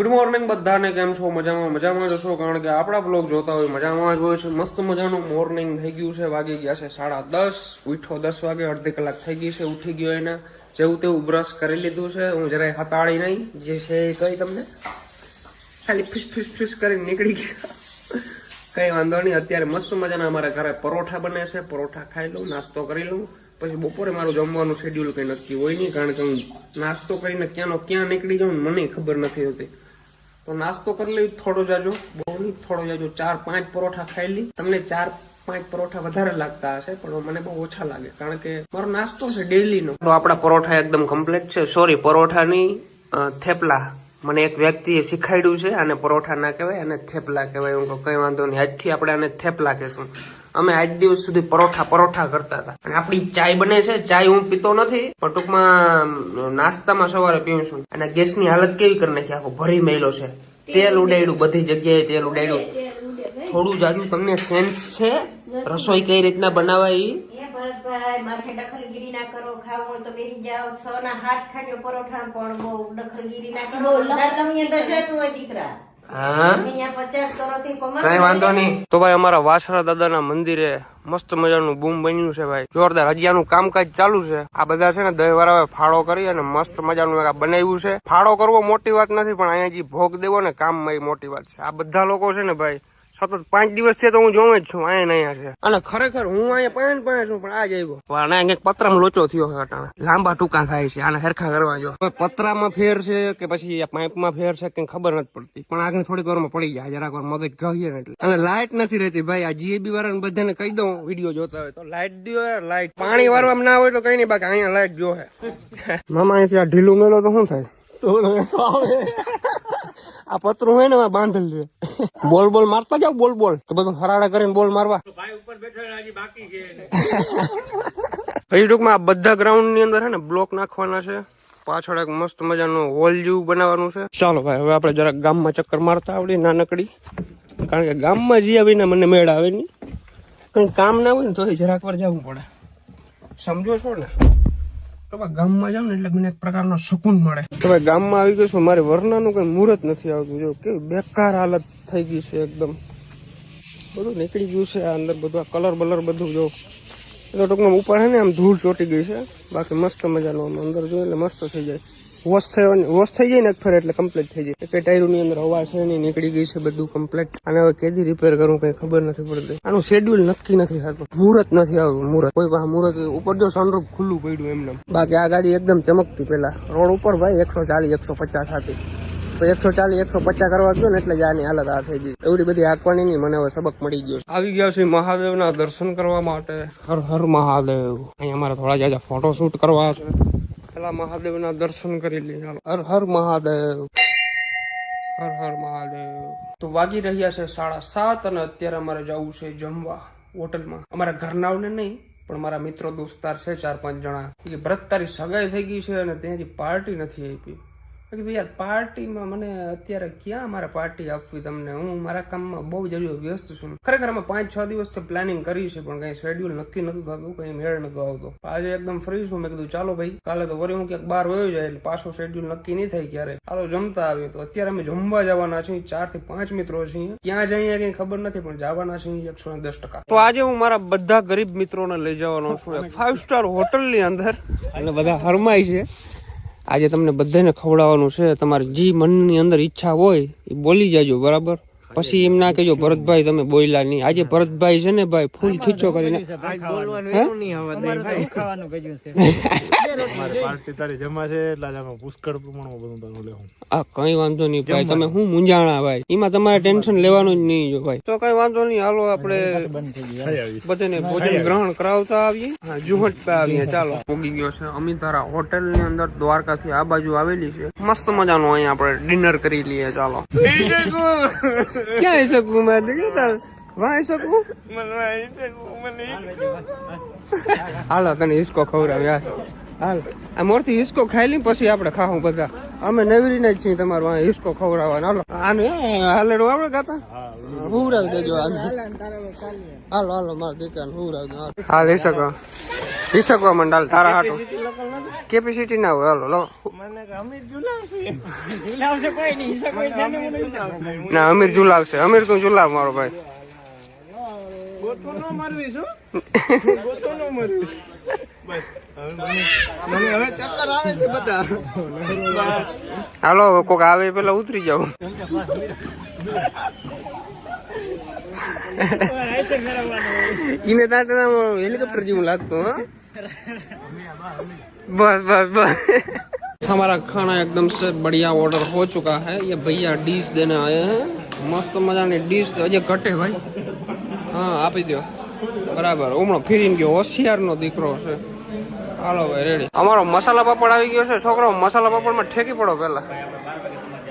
Morning બધાને, કેમ છો? મજામાં મજામાં જશો, કારણ કે આપણા બ્લોગ જોતા હોય મજામાં જ હોય છે. મસ્ત મજાનું મોર્નિંગ થઈ ગયું છે, વાગી ગયા છે 10:30. ઉઠો 10 વાગે, અડધી કલાક થઈ ગઈ છે ઉઠી ગયો એને. જેવું તેવું બ્રશ કરી લીધું છે. હું જરાય હતાળી નહીં, જે છે એ કઈ તમને ખાલી ફીસ કરીને નીકળી ગયા. કઈ વાંધો નહીં. અત્યારે મસ્ત મજાના અમારા ઘરે પરોઠા બને છે, પરોઠા ખાઈ લઉં, નાસ્તો કરી લઉં. પછી બપોરે મારું જમવાનું શેડ્યુલ કંઈ નક્કી હોય નહીં, કારણ કે હું નાસ્તો કરીને ક્યાંનો ક્યાં નીકળી જાઉં મને ખબર નથી હોતી. તો નાસ્તો કરી લઈ થોડો જાજો, બહુ નહીં, થોડો જાજો. 4-5 પરોઠા ખાઈ લી. તમને 4-5 પરોઠા વધારે લાગતા હશે, પણ મને બહુ ઓછા લાગે, કારણ કે મારો નાસ્તો છે ડેઈલીનો. તો આપણા પરોઠા એકદમ કમ્પ્લીટ છે. સોરી, પરોઠાની થેપલા. મને એક વ્યક્તિએ શીખાડ્યું છે, આને પરોઠા ના કહેવાય, આને થેપલા કહેવાય. હું કઈ વાંધો નહીં, આજથી આપણે આને થેપલા કહેશું. અમે આજ દિવસ સુધી પરોઠા કરતા હતા. અને આપણી ચાય બને છે. ચાય હું પીતો નથી, પણ ટૂંકમાં નાસ્તામાં સવારે પીવું છું. અને ગેસની હાલત કેવી કરી નાખી, આખો ભરી મેલો છે. તેલ ઉડાડ્યું, બધી જગ્યાએ તેલ ઉડાડ્યું. થોડું જાજુ તમને સેન્સ છે રસોઈ કઈ રીતના બનાવાય? ભરતભાઈ માથે દખલગીરી ના કરો, ખાવું હોય તો બેસી જાઓ. 6 ના હાથ ખાજો પરોઠા, પણ બહુ દખલગીરી ના કરો. જતું હોય દીકરા. કઈ વાંધો નહીં. તો ભાઈ અમારા વાસરા દાદાના મંદિરે મસ્ત મજાનું બૂમ બન્યું છે ભાઈ, જોરદાર. હજીનું કામકાજ ચાલુ છે. આ બધા છે ને દહીંવાળા ફાળો કરી અને મસ્ત મજાનું બનાવ્યું છે. ફાળો કરવો મોટી વાત નથી, પણ અહીંયા જે ભોગ દેવો ને કામમાં એ મોટી વાત છે. આ બધા લોકો છે ને ભાઈ સતત 5 દિવસ થી તો હું જોઉં જ છું, અહીંયા છે. અને ખરેખર હું અહીંયા પાંચ છું, પણ આ જ આવ્યો પતરામાં લોચો થયો છે. લાંબા ટૂંકા થાય છે, આને હરખા કરવા જો. પતરામાં ફેર છે કે પછી પાઇપમાં ફેર છે કે ખબર નથી પડતી, પણ આગળ થોડીક વારમાં પડી જાય. જરાક વાર મગજ ગહીએ ને એટલે. અને લાઇટ નથી રહેતી ભાઈ. આ જીએબી વાળાને બધાને કહી દઉં, વિડીયો જોતા હોય તો લાઇટ દો. લાઇટ પાણી વાળવામાં ના હોય તો કઈ નહીં, બાકી અહીંયા લાઇટ જો હે. મામા અહીંથી આ ઢીલું મેલો તો શું થાય? આ પતરું હોય ને બાંધેલ છે. બોલ મારતા જાવ, બોલ તો બધું હરાડા કરીને બોલ મારવા. હજી ટૂંકમાં આ બધા ગ્રાઉન્ડ ની અંદર છે ને બ્લોક નાખવાના છે. પાછળ એક મસ્ત મજાનું હોલ જેવું બનાવવાનું છે. ચાલો ભાઈ, હવે આપણે જરાક ગામમાં ચક્કર મારતા આવડી નાનકડી, કારણ કે ગામમાં જઈ આવીને મને મેળ આવે નહીં. કઈ કામ ના હોય ને તો જરાક વાર જવું પડે, સમજો છો ને? તો ભાઈ ગામમાં જાવ ને એટલે મને એક પ્રકારનો સુકૂન મળે. તો ભાઈ ગામમાં આવી ગયો છું. મારે વરનાનું કઈ મુહૂર્ત નથી આવતું. જો કેવી બેકાર હાલત થઈ ગઈ છે, એકદમ બધું નીકળી ગયું છે. આ અંદર બધું કલર બલર બધું જો તો ટૂંકમાં ઉપર છે ને આમ ધૂળ ચોટી ગઈ છે. બાકી મસ્ત મજાનું આમ અંદર જોઈએ એટલે મસ્ત થઈ જાય. વોશ થઈ જાય ને એક ફેર એટલે કમ્પ્લીટ થઈ જાય. એક ટાયરની અંદર હવા છે ને નીકળી ગઈ છે, બધું કમ્પ્લીટ. અને હવે કેદી રિપેર કરું કઈ ખબર નથી પડતી. આનું શેડ્યુલ નક્કી નથી થતું, મુહૂર્ત નથી આવતું. મુહૂર્ત કોઈ પાસે મુહૂર્ત ઉપર જો સનરૂફ ખુલ્લું પડ્યું એમને. બાકી આ ગાડી એકદમ ચમકતી. પેલા રોડ ઉપર ભાઈ 140-150 હતી, તો 140-150 કરવા ગયો ને એટલે જ આની હાલત આ થઈ ગઈ. એવડી બધી હાંકવાની નહીં, મને હવે સબક મળી ગયો. આવી ગયા છે મહાદેવના દર્શન કરવા માટે. હર હર મહાદેવ. અહીંયા અમારે થોડા જાજા ફોટો શૂટ કરવા છે. પેલા મહાદેવના દર્શન કરી લઈએ. હર હર મહાદેવ, હર હર મહાદેવ. તો વાગી રહ્યા છે 7:30 અને અત્યારે અમારે જવું છે જમવા હોટલમાં. અમારા ઘરનાઓને નહીં, પણ મારા મિત્રો દોસ્તાર છે 4-5 જણા. એ ભરત તારી સગાઈ થઈ ગઈ છે અને ત્યાંથી પાર્ટી નથી આપી. કીધું યાર પાર્ટીમાં મને અત્યારે ક્યાં મારે પાર્ટી આપવી તમને? હું મારા કામમાં બહુ જ વ્યસ્ત છું. ખરેખર અમે 5-6 દિવસથી પ્લાનિંગ કરી છે, પણ કઈ શેડ્યુલ નક્કી નતું થતું, કઈ મેળ નતો આવતો. આજે એકદમ ફ્રી છું. મેં કીધું ચાલો ભાઈ, કાલે તો વળી હું ક્યાંક બહાર વયો જાય એટલે પાછો શેડ્યુલ નક્કી નહીં થાય ક્યારે. ચાલો જમતા આવીએ. તો અત્યારે અમે જમવા જવાના છીએ. 4-5 મિત્રો છીએ. ક્યાં જઈએ કઈ ખબર નથી, પણ જવાના છીએ 110%. તો આજે હું મારા બધા ગરીબ મિત્રોને લઈ જવાનો છું 5 સ્ટાર હોટલ ની અંદર, અને બધા હરમાય છે. આજે તમને બધાને ખવડાવવાનું છે. તમારી જે મનની અંદર ઈચ્છા હોય એ બોલી જાજો, બરાબર? પછી એમ ના કહેજો ભરતભાઈ તમે બોલ્યા નહીં. આજે ભરતભાઈ છે ને ભાઈ ફૂલ ખીચો કરીને કઈ વાંધો નહીં ભાઈ, તમે હું મૂંઝાણા ભાઈ, એમાં તમારે ટેન્શન લેવાનું જ નહીં. જો ભાઈ તો કઈ વાંધો નહીં, હાલો આપણે બધાને ભોજન ગ્રહણ કરાવતા આવીએ, જુહટતા આવીએ. ચાલો પોગી ગયો છે અમિતારા હોટેલ ની અંદર, દ્વારકાથી આ બાજુ આવેલી છે. મસ્ત મજાનું અહીંયા આપણે ડિનર કરી લઈએ. ચાલો ક્યાં આવી શકું મેં આવી શકું? હાલો તને હિસકો ખવડાવ યાર. હાલ આ મોરથી હિસકો ખાઈ લઈ પછી આપડે ખાવું બધા. અમે નવરીને જ છીએ તમારું હિસકો ખવડાવવાનો. હાલો આને હાલેડો આપડે ગાતા હુવડાવી દેજો. હાલો હાલો મારા દીકરાને હુવડાવી દો. હાલ હિસકો હિસકવા મંડાલ તારા હાટું કેપેસિટી ના હોય હાલો લો ના અમીર ઝુલાવશે અમીર તું ઝુલાવ મારો ભાઈ હાલો કોક આવે પેલા ઉતરી જાવ इन्हें ताटे ना हेलीकॉप्टर जीव लागतो हाँ बस बस बस हमारा खाना एकदम से बढ़िया ऑर्डर हो चुका है ये भैया डिश देने आए हैं मस्त मजा ने डिश अजय घटे भाई हाँ आपी दो बराबर हमणो ફીરીને ગયો હોશિયાર નો દીકરો છે હાલો ભાઈ રેડી અમારો મસાલા પાપડ આવી ગયો છે છોકરો મસાલા પાપડ માં ઠેકી પડો પેલા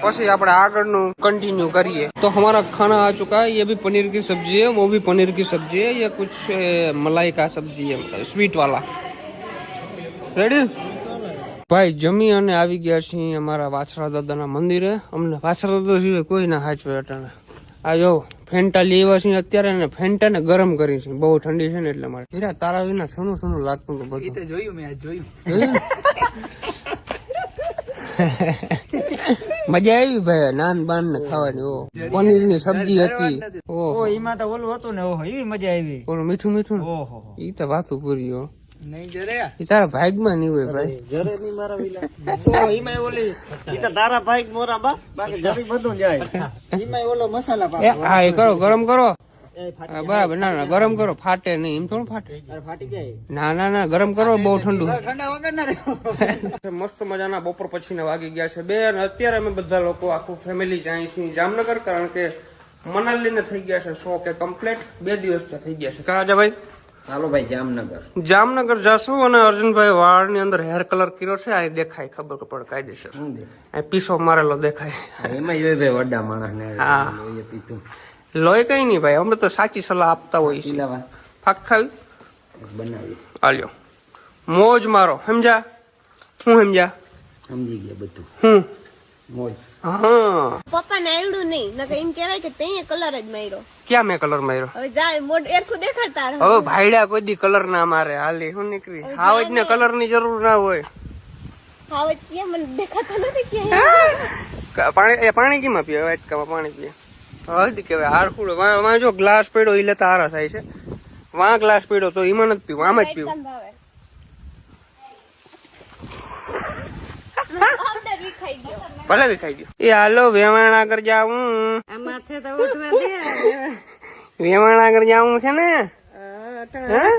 પછી આપણે આગળનું कंटिन्यू करिए तो हमारा खाना आ चुका है ये भी पनीर की सब्जी है वो भी पनीर की सब्जी है ये कुछ मलाई का सब्जी है स्वीट वाला रेडी भाई जमी અને આવી ગયા છીએ અમારા વાછરા દાદાના મંદિરે અમને વાછરા દાદા સિવાય કોઈ ના હાચવે અટાણે આ જો ફેન્ટા લેવા છે અત્યારે ને ફેન્ટા ને ગરમ કરી છે બહુ ઠંડી છે ને એટલે મારે હીરા તારા વિના સનું સનું લાગતું તો બધું તો જોયું મેં આજ જોયું મજા આવી ભાઈ નાન બાન ને ખાવાની ઓ પનીર ની સબ્જી હતી ઓ એમાં તો ઓલું હતું ને ઓહો એવી મજા આવી ઓલું મીઠું મીઠું ઓહો ઈ તો વાતું પૂરી હો નહીં જરે ઈ તારા ભાગમાં નહીં હોય ભાઈ જરે નહીં મારા વિલા ઓ એમાં ઓલી ઈ તો તારા ભાઈ મોરા બા બાકી જરી બધું જાય એમાં ઓલો મસાલા પાક હા એ કરો ગરમ કરો બરાબર ના ના ગરમ કરો ફાટે નહીં એમ થોડું ફાટે ફાટી જાય ના ના ના ગરમ કરો બહુ ઠંડુ ઠંડા વગર ના રહ્યો મસ્ત મજાના બપોર પછીના વાગી ગયા છે બે અને અત્યારે અમે બધા લોકો આખું ફેમિલી જાય છીએ જામનગર કારણ કે મનાલી ને થઈ ગયા છે 100 કે કમ્પ્લીટ 2 દિવસ થઈ ગયા છે કાજા ભાઈ ચાલો ભાઈ જામનગર જામનગર જાશું અને અર્જુનભાઈ વાળ ની અંદર હેર કલર કર્યો છે આ દેખાય ખબર પડે કાયદેસર આ પીસો મારેલો દેખાય એમાં જોઈ ભાઈ વડા માણસ ને હા પીતું લોહી કઈ નહીં ભાઈ અમે તો સાચી સલાહ આપતા હોય છે ફાક ખાવી બનાવી આલ્યો મોજ મારો સમજા હું સમજા સમજી ગયા બધું હું મોજ હા પપ્પા ને આવડું નહીં નકર એમ કહેવાય કે તે કલર જ માર્યો ક્યાં મેં કલર માર્યો હવે જાય મોઢ એરખું દેખાડતા રહો. હવે ભાઈડા કોઈ દી કલર ના મારે હાલી હું નીકળી હાવજ ને કલર ની જરૂર ના હોય હવે કેમ મને દેખાતા નથી કે પાણી કેમાં પીએ વાટકામાં પાણી પીએ હલ્દી કેવાય હારખુડ વાં જો ગ્લાસ પડ્યો એ લેતા હારા થાય છે વાં ગ્લાસ પડ્યો તો એમાં નથી પીવું આમ જ પીવું ભાવે અંદર વિખાઈ ગયો ભલે બી ખાઈ ગયો એ હાલો વેવાણા કર જાવું આ માથે તો ઉઠવા દે વેવાણા કર જાવું છે ને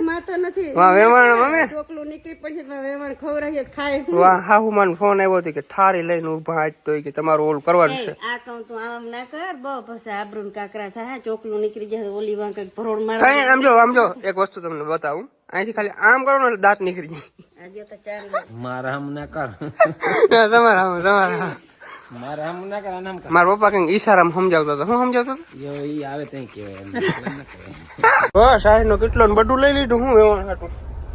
માં તો નથી વાહ વેવાણ મમ્મી ચોકલું નીકળી પડશે તો વેવાણ ખવડાવીએ તો ખાય વાહ હાહુ મને ફોન આવ્યો હતો કે થારી લઈને ઉભા આજ તો કે તમારું ઓલું કરવાનું છે આ કહું તું આમ ના કર બહુ પછી આબરૂ ને કાકરા થાય ચોકલું નીકળી જાય ઓલી વાં કઈક ભરોડ મારે કઈ આમ જો એક વસ્તુ તમને બતાવું અહીંથી ખાલી આમ કરો ને એટલે દાંત નીકળી જાય આજે તો ચાલ મારા હમ ના કર તમારા મારા હમ ના કર આનામ કર મારા પપ્પા કઈક ઈશારામાં સમજાવતો હતો હું સમજાવતો હતો યો ઈ આવે તઈ કેવાય બસ સાહેબ નો કેટલો ને બધું લઈ લીધું હું વેવાણ હાટું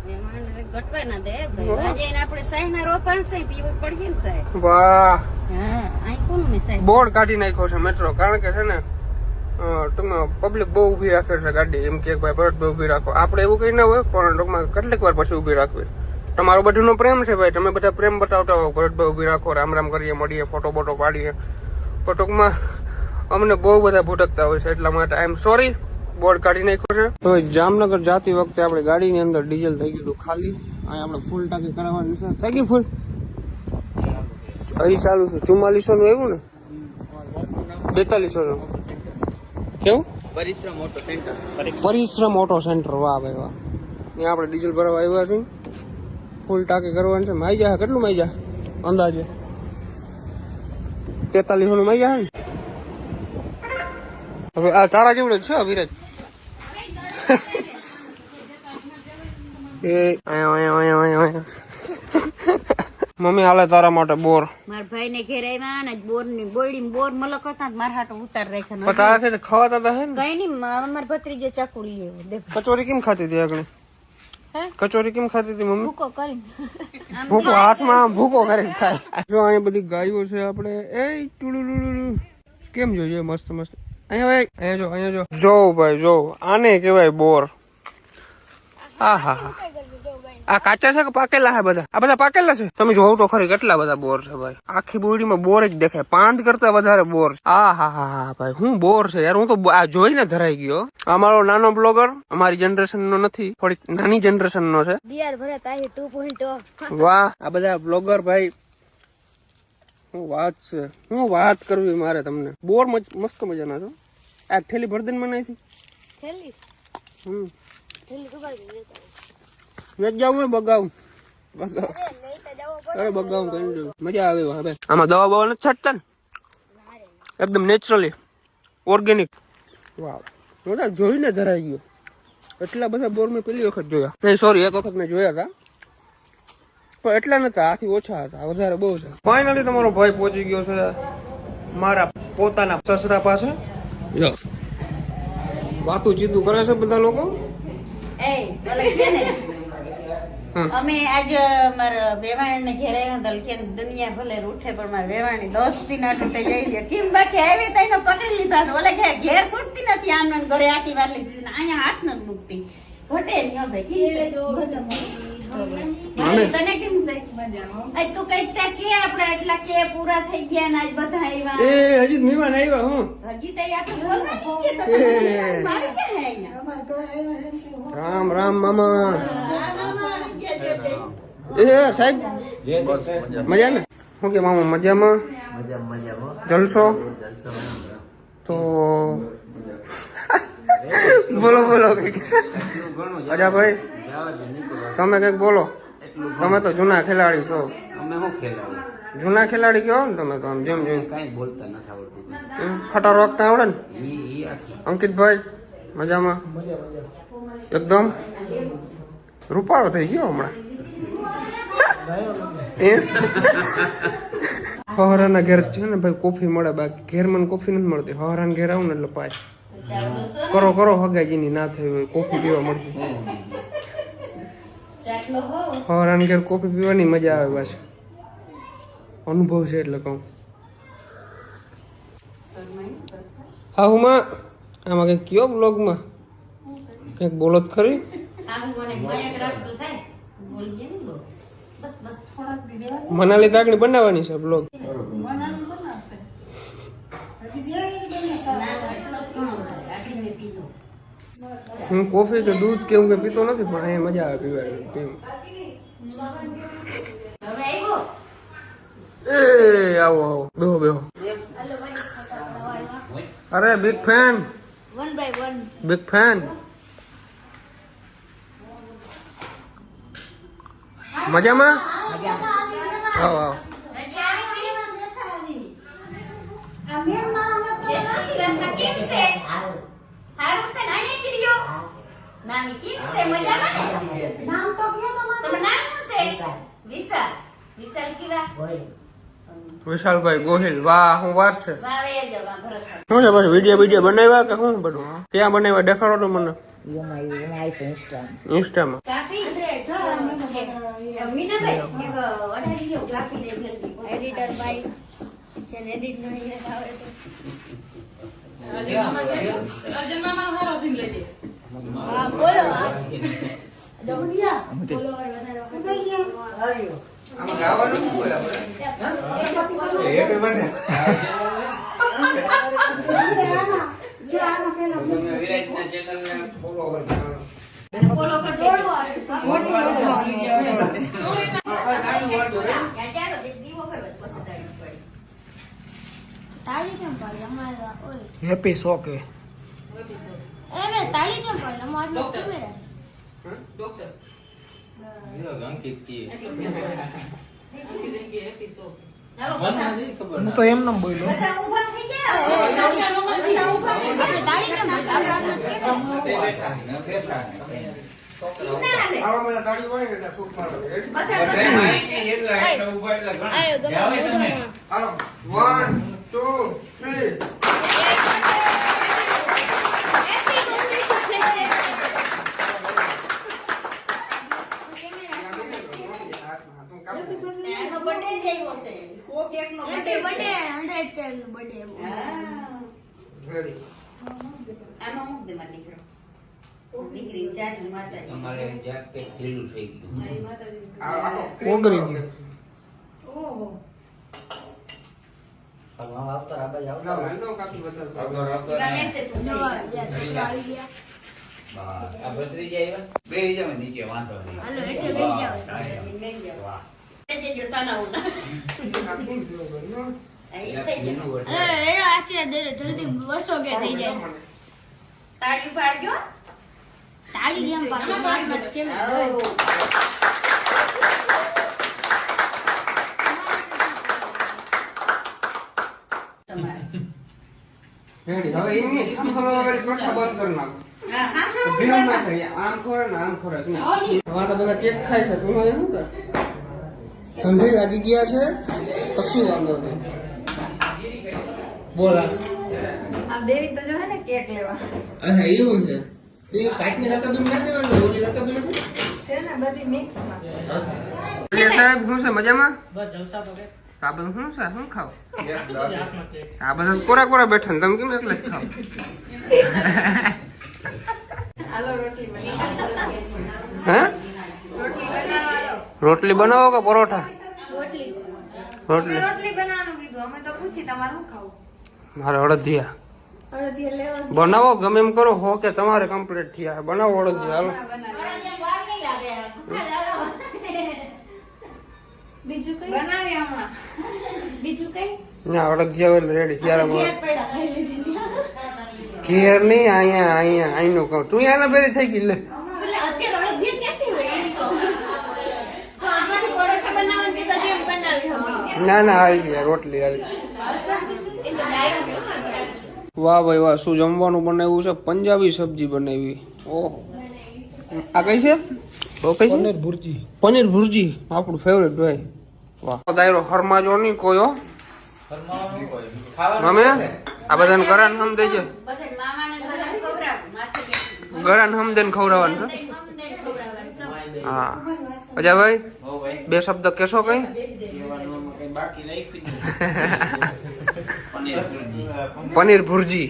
વેવાણ ગટવા ના દે ભાઈ આજે આપણે સાઈ ના રોપાણ છે પીવું પડીએ ને સાહેબ વાહ હા આ કોણ મે સાહેબ બોર્ડ કાઢી નાખ્યો છે મેટ્રો કારણ કે છે ને ટૂંકમાં પબ્લિક બહુ ઉભી રાખે છે ગાડી એમ કે ભાઈ ભરતભાઈ ઉભી રાખો આપણે એવું કઈ ના હોય પણ ટૂંકમાં કેટલીક વાર પછી ઉભી રાખવી તમારો બધું નો પ્રેમ છે ભાઈ તમે બધા પ્રેમ બતાવતા હો ભરતભાઈ ઉભી રાખો રામ રામ કરીએ મળીએ ફોટો બોટો પાડીએ પણ ટૂંકમાં અમને બહુ બધા ભૂટકતા હોય છે એટલા માટે આઈ એમ સોરી બોર્ડ કાઢી નાખ્યો છે તો જામનગર જાતી વખતે આપણે ગાડીની અંદર ડીઝલ થઈ ગયું ખાલી અહીં આપણે ફૂલ ટાંકી કરાવવાની છે થઈ ગઈ ફૂલ અહીં ચાલુ છે 4400 નું આવ્યું ને 4200 નું કેવું પરિશ્રમ ઓટો સેન્ટર વાહ ભાઈ વાહ ત્યાં આપણે ડીઝલ ભરવા આવ્યા છીએ ફૂલ ટાંકી કરવાની છે માઈ જા કેટલું માઈ જા અંદાજે 4300 નું માઈ જા ને હવે આ તારા જેવડો છે વિરાજ એ મમ્મી હાલે તારા માટે બોર મારા ભાઈ ને ઘેર આવ્યા ને બોર ની બોયડી બોર મલક હતા મારા હાટો ઉતાર રાખ્યા પણ તારા સાથે ખવાતા હતા હે ને કઈ નહીં મારા ભત્રીજે ચાકુડી લેવું દેખ કચોરી કેમ ખાતી હતી આગળ હે કચોરી કેમ ખાતી હતી મમ્મી ભૂકો કરી ભૂકો હાથમાં આમ ભૂકો કરીને ખાય જો અહીંયા બધી ગાયો છે આપણે એ ટુડુડુડુ કેમ જોજો મસ્ત મસ્ત અહીંયા જો ભાઈ જો આને કહેવાય બોર હા હા હા આ કાચા છે કે પાકેલા છે બધા? આ બધા પાકેલા છે. તમે જોવો તો ખરી કેટલા બધા બોર છે ભાઈ. આખી બોડીમાં બોર જ દેખાય. 5 કરતા વધારે બોર છે. હા ભાઈ હું બોર છે યાર. હું તો આ જોઈને ધરાઈ ગયો. અમારો નાનો બ્લોગર અમારી જનરેશન નો નથી, થોડીક નાની જનરેશન નો છે. વાહ આ બધા બ્લોગર ભાઈ શું વાત છે. હું વાત કરવી મારે તમને. બોર મસ્ત મજાના છો. આ થેલી ભરદન મને નથી નથી જવું બગાવું અરે બગાવું કઈ મજા આવે હવે. આમાં દવા બવા નથી છાંટતા ને? એકદમ નેચરલી ઓર્ગેનિક. વાવ બધા જોઈને ધરાઈ ગયો. એટલા બધા બોર મેં પેલી વખત જોયા. નહીં સોરી, એક વખત મેં જોયા હતા પણ એટલા નતા, આથી ઓછા હતા. વધારે બહુ છે. ફાઇનલી તમારો ભાઈ પહોંચી ગયો છે મારા પોતાના સસરા પાસે. વાતું ચીતું કરે છે બધા લોકો. અમે આજ મારા વેવાણ ને ઘેર આવ્યા હતા. દુનિયા ભલે રૂઠે પણ મારા વેવાણી દોસ્તી ના તૂટે જઈ લે. કેમ બાકી આવી તો એને પકડી લીધા. ઓલે ઘેર છૂટતી નથી. આનંદ ઘરે આટી વાર લીધી. અહીંયા હાથ નથી મૂકતી. ઘટે નહીં હવે. તને કેમ છે? તું કઈ ત્યાં કે આપડે એટલા કે પૂરા થઈ ગયા ને આજ બધા આવ્યા. એ હજી મહેમાન આવ્યા. હું હજી તો આપણે બોલવા નહીં ગયા. મારી ક્યાં અહીંયા રામ રામ મામા. એ સાહેબ મજા ને? શું કે મામા મજામાં? જલસો તો બોલો બોલો કઈક. અજા ભાઈ તમે કઈક બોલો. તમે તો જૂના ખેલાડી છો. જૂના ખેલાડી કહેવો ને તમે તો. આમ જેમ જેમ ખટારો વાગતા આવડે ને. અંકિતભાઈ મજામાં? એકદમ રૂપાળો થઈ ગયો હમણાં. હવારાના ઘેર છે ને ભાઈ કોફી મળે. બાકી ઘેર મને કોફી નથી મળતી. હવારાના ઘેર આવું ને એટલે પાછ કરો હગાઈની ના થઈ હોય કોફી પીવા મળતી. હવારાના ઘેર કોફી પીવાની મજા આવે. પાછી અનુભવ છે એટલે કહું. હા હું માં આમાં કઈક કયો બ્લોગમાં કઈક બોલો જ ખરી. મનાલી કાકડી બનાવવાની છે બ્લોગ. હું કોફી કે દૂધ કે એવું કે પીતો નથી પણ અહીંયા મજા આવે પીવાની. એ આવો બેહો. અરે બિગ ફેન. Big fan. મજામાં? આવો વિશાલભાઈ ગોહિલ. વાહ શું વાત છે. શું છે પછી વિડીયો બનાવ્યા કે શું બધું? ક્યાં બનાવ્યા દેખાડો તો મને. ઇન્સ્ટામાં હેપી શોક હે. અરે તાળી કેમ પડે? અમાર કેમેરા ડોક્ટર અંકિત કી હું તો એમ નામ બોલ્યો. દીકરી ચાચી માતાજી અમારે જ્યાં કંઈક ઢીલું થઈ ગયું. ઓગળી ગયું. ઓહો ભગવાન આવતા આ બાજુ આવતા ગમે તે તું બસ, આ ભત્રીજા આવ્યા? બેસી જાઓ નીચે, વાંધો નહીં. વાહ, વાહ. તે જો સાના ઉના એ થઈ એનું ગયું તાળી પાડજો તમારે રેડી. હવે એમ નહીં, આમ ખવડાવવા વાળી પ્રથા બંધ કરી નાખો. હા હા ભેળ હા ના થાય. આમ ખોરાક ને આમ ખોરાક નહીં. હવે તો બધા કેક ખાય છે. તું શું કર? સંધી લાગી ગયા છે, કશું વાંધો નહીં. બોલ આ. આ દેવી તો જો હે ને કેક લેવા અચ્છા એવું છે. તે કાચની રકાબી નથી દેવાનું, ઓલી રકાબી નથી. છે ને બધી મિક્સ માં અચ્છા. એટલે સાહેબ શું છે મજામાં? આ બધું શું છે? શું ખાવ? આ બધા કોરા કોરા બેઠા ને તમે કેમ એકલા જ ખાવ? આલો રોટલી બનાવી હે? રોટલી બનાવવાનો રોટલી બનાવો કે પરોઠા? રોટલી રોટલી. રોટલી બનાવવાનું કીધું અમે તો પૂછી તમારે શું ખાવું મારે અડદિયા અડધી લેવા બનાવો, ગમે એમ કરો. હો કે તમારે કમ્પ્લીટ થયા. બનાવો અડદિયા. હાલો. બીજું કઈ બનાવી હમણાં બીજું કઈ ના અડદિયા એટલે રેડી. ક્યારે મળે? પેડા ખાઈ લીધી ઘેર નહીં, અહીંયા અહીંયા અહીંનું કહું. તું અહીંયા ભેરી થઈ ગઈ લે. એટલે અત્યારે અડધી ક્યાંથી હોય એમ કહું તો આમાંથી પરોઠા બનાવવાનું કીધું તો એમ બનાવી હવે ના ના આવી ગયા રોટલી આવી. એટલે ડાયરેક્ટ વાહ ભાઈ વાહ, શું જમવાનું બનાવ્યું છે? પંજાબી સબ્જી બનાવી. ઓહો, આ કઈ છે? ઓ કઈ છે? પનીર ભુરજી. પનીર ભુરજી આપણું ફેવરેટ ભાઈ. વાહ, દાયરો હરમાજો નહીં કોઈ હો. ફરમાવાનું હોય. ખાવાનું અમે છે. આ બધાને ગરાન હમ દઈ જાય. બધા મામાને ઘરે ખવડાવું માથે બેઠી ગરાન હમ દઈને ખવડાવવાનું છે. અમને ખવડાવવાનું છે. હા અજા ભાઈ, હો ભાઈ. બે શબ્દ કેશો કઈ? કહેવાનું આમાં કંઈ બાકી રાખ્યું જ નથી. પનીર ભુરજી. પનીર ભુરજી.